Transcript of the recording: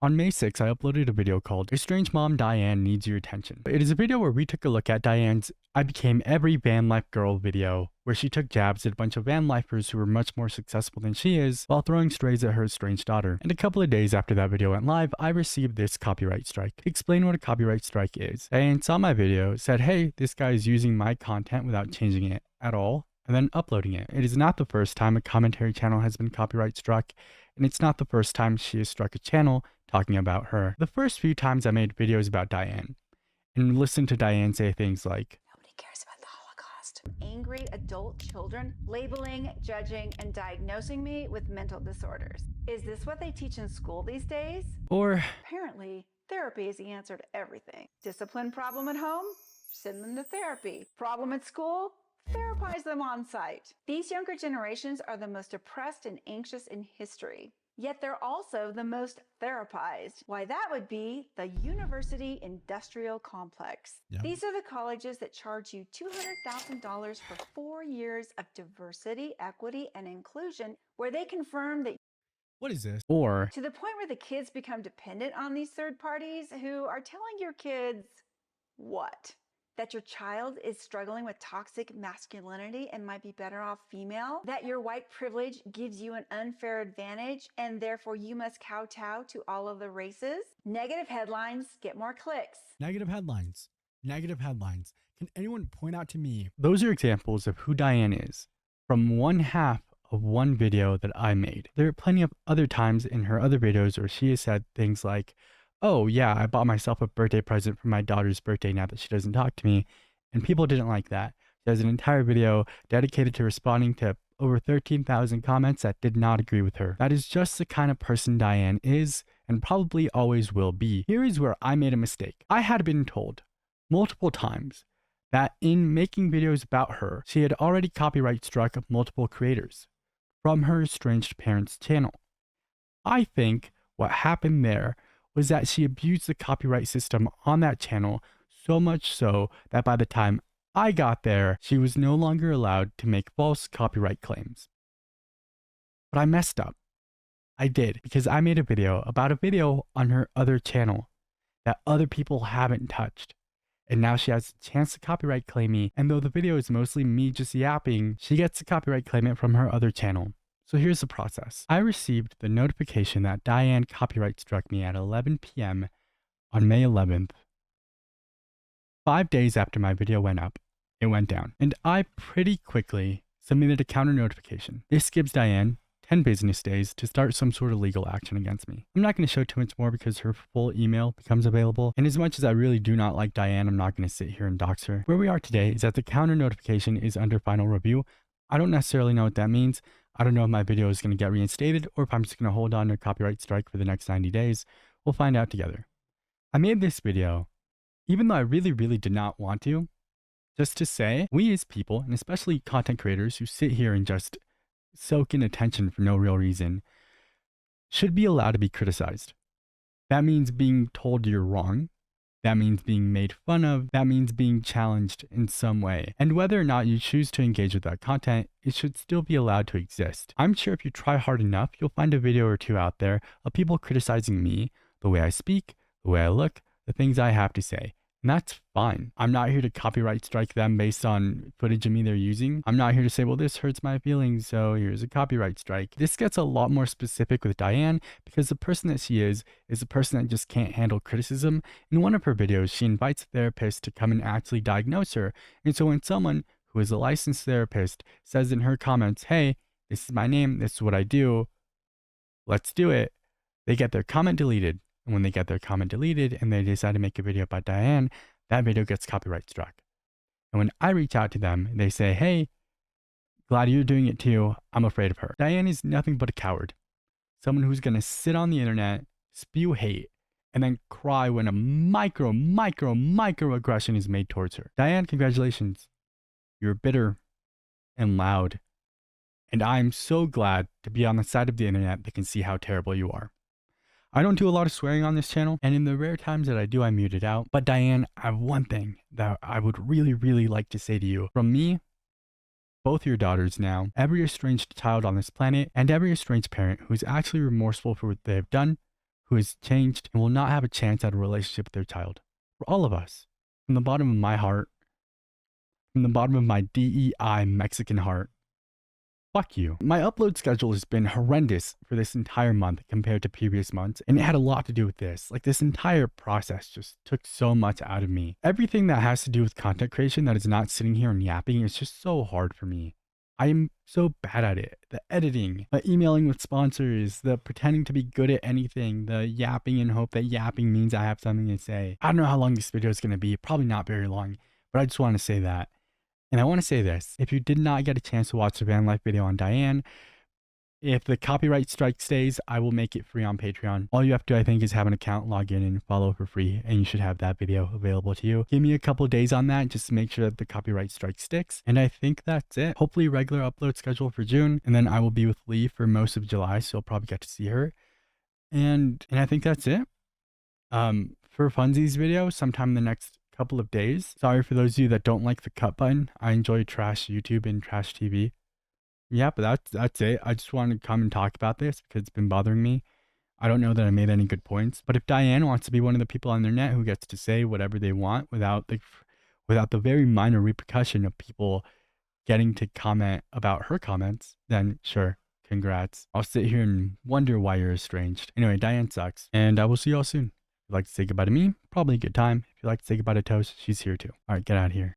On May 6th, I uploaded a video called Estranged Mom Diane Needs Your Attention. It is a video where we took a look at Diane's I Became Every Van Life Girl video, where she took jabs at a bunch of van lifers who were much more successful than she is, while throwing strays at her estranged daughter. And a couple of days after that video went live, I received this copyright strike. To explain what a copyright strike is, Diane saw my video, said, hey, this guy is using my content without changing it at all, and then uploading it. It is not the first time a commentary channel has been copyright struck, and it's not the first time she has struck a channel talking about her. The first few times I made videos about Diane and listened to Diane say things like, nobody cares about the Holocaust. Angry adult children labeling, judging, and diagnosing me with mental disorders. Is this what they teach in school these days? or Apparently, therapy is the answer to everything. Discipline problem at home? Send them to therapy. Problem at school? Therapize them on site. These younger generations are the most depressed and anxious in history. Yet they're also the most therapized. Why that would be the University Industrial Complex. Yep. These are the colleges that charge you $200,000 for 4 years of diversity, equity, and inclusion, where they confirm that what is this? Or to the point where the kids become dependent on these third parties who are telling your kids what? That your child is struggling with toxic masculinity and might be better off female, that your white privilege gives you an unfair advantage and therefore you must kowtow to all of the races. Negative headlines get more clicks. negative headlines. Negative headlines. Can anyone point out to me? Those are examples of who Diane is from one half of one video that I made. There are plenty of other times in her other videos where she has said things like, oh yeah, I bought myself a birthday present for my daughter's birthday now that she doesn't talk to me, and people didn't like that. There's an entire video dedicated to responding to over 13,000 comments that did not agree with her. That is just the kind of person Diane is and probably always will be. Here is where I made a mistake. I had been told multiple times that in making videos about her, she had already copyright struck multiple creators from her estranged parents' channel. I think what happened there was that she abused the copyright system on that channel so much so that by the time I got there, she was no longer allowed to make false copyright claims. But I messed up. I did, because I made a video about a video on her other channel that other people haven't touched. And now she has a chance to copyright claim me, and though the video is mostly me just yapping, she gets to copyright claim it from her other channel. So here's the process. I received the notification that Diane copyright struck me at 11 p.m. on May 11th. 5 days after my video went up, it went down. And I pretty quickly submitted a counter notification. This gives Diane 10 business days to start some sort of legal action against me. I'm not going to show too much more because her full email becomes available. And as much as I really do not like Diane, I'm not going to sit here and dox her. Where we are today is that the counter notification is under final review. I don't necessarily know what that means. I don't know if my video is going to get reinstated or if I'm just going to hold on to a copyright strike for the next 90 days. We'll find out together. I made this video, even though I really did not want to, just to say, we as people, and especially content creators who sit here and just soak in attention for no real reason, should be allowed to be criticized. That means being told you're wrong. That means being made fun of. That means being challenged in some way. And whether or not you choose to engage with that content, it should still be allowed to exist. I'm sure if you try hard enough, you'll find a video or two out there of people criticizing me, the way I speak, the way I look, the things I have to say. And that's fine. I'm not here to copyright strike them based on footage of me they're using. I'm not here to say, well, this hurts my feelings, so here's a copyright strike. This gets a lot more specific with Diane because the person that she is a person that just can't handle criticism. In one of her videos, she invites a therapist to come and actually diagnose her. And so when someone who is a licensed therapist says in her comments, hey, this is my name, this is what I do, let's do it, they get their comment deleted. And when they get their comment deleted and they decide to make a video about Diane, that video gets copyright struck. And when I reach out to them, they say, hey, glad you're doing it too. I'm afraid of her. Diane is nothing but a coward. Someone who's going to sit on the internet, spew hate, and then cry when a micro aggression is made towards her. Diane, congratulations. You're bitter and loud. And I'm so glad to be on the side of the internet that can see how terrible you are. I don't do a lot of swearing on this channel, and in the rare times that I do, I mute it out. But Diane, I have one thing that I would really like to say to you. From me, both your daughters now, every estranged child on this planet, and every estranged parent who is actually remorseful for what they have done, who has changed and will not have a chance at a relationship with their child. For all of us, from the bottom of my heart, from the bottom of my DEI Mexican heart, fuck you. My upload schedule has been horrendous for this entire month compared to previous months, and it had a lot to do with this. Like, this entire process just took so much out of me. Everything that has to do with content creation that is not sitting here and yapping is just so hard for me. I am so bad at it. The editing, the emailing with sponsors, the pretending to be good at anything, the yapping in hope that yapping means I have something to say. I don't know how long this video is going to be. Probably not very long, but I just want to say that. And I want to say this. If you did not get a chance to watch the van life video on Diane, if the copyright strike stays, I will make it free on Patreon. All you have to do, I think, is have an account, log in, and follow for free, and you should have that video available to you. Give me a couple days on that just to make sure that the copyright strike sticks. And I think that's it. Hopefully regular upload schedule for June, and then I will be with Lee for most of July, so you'll probably get to see her. And I think that's it. For funsies video, sometime in the next couple of days. Sorry for those of you that don't like the cut button. I enjoy trash YouTube and trash TV. Yeah, but that's it. I just wanted to come and talk about this because it's been bothering me. I don't know that I made any good points, but if Diane wants to be one of the people on the net who gets to say whatever they want without the very minor repercussion of people getting to comment about her comments, then sure, congrats. I'll sit here and wonder why you're estranged. Anyway, Diane sucks, and I will see you all soon. If you'd like to say goodbye to me, probably a good time. If you'd like to say goodbye to Toast, she's here too. All right, get out of here.